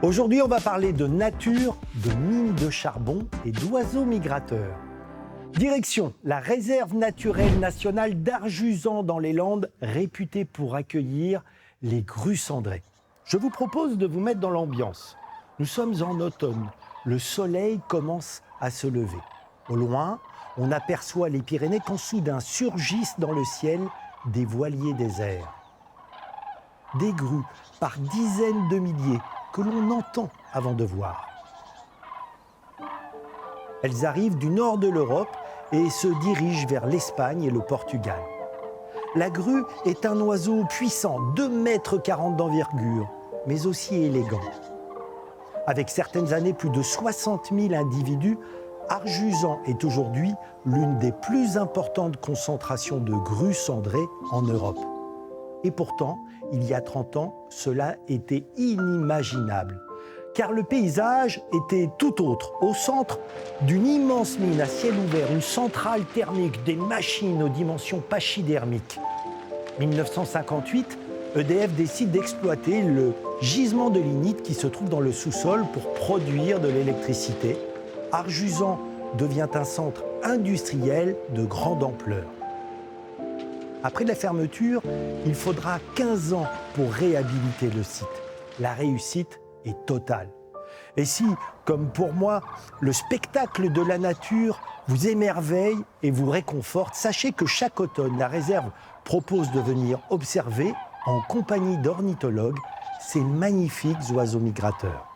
Aujourd'hui, on va parler de nature, de mines de charbon et d'oiseaux migrateurs. Direction la réserve naturelle nationale d'Arjuzan dans les Landes, réputée pour accueillir les grues cendrées. Je vous propose de vous mettre dans l'ambiance. Nous sommes en automne, le soleil commence à se lever. Au loin, on aperçoit les Pyrénées quand soudain surgissent dans le ciel des voiliers déserts. Des grues par dizaines de milliers que l'on entend avant de voir. Elles arrivent du nord de l'Europe et se dirigent vers l'Espagne et le Portugal. La grue est un oiseau puissant, 2,40 m d'envergure, mais aussi élégant. Avec certaines années plus de 60 000 individus, Arjuzan est aujourd'hui l'une des plus importantes concentrations de grues cendrées en Europe. Et pourtant, il y a 30 ans, cela était inimaginable. Car le paysage était tout autre. Au centre d'une immense mine à ciel ouvert, une centrale thermique, des machines aux dimensions pachydermiques. 1958, EDF décide d'exploiter le gisement de lignite qui se trouve dans le sous-sol pour produire de l'électricité. Arjuzan devient un centre industriel de grande ampleur. Après la fermeture, il faudra 15 ans pour réhabiliter le site. La réussite est totale. Et si, comme pour moi, le spectacle de la nature vous émerveille et vous réconforte, sachez que chaque automne, la réserve propose de venir observer, en compagnie d'ornithologues, ces magnifiques oiseaux migrateurs.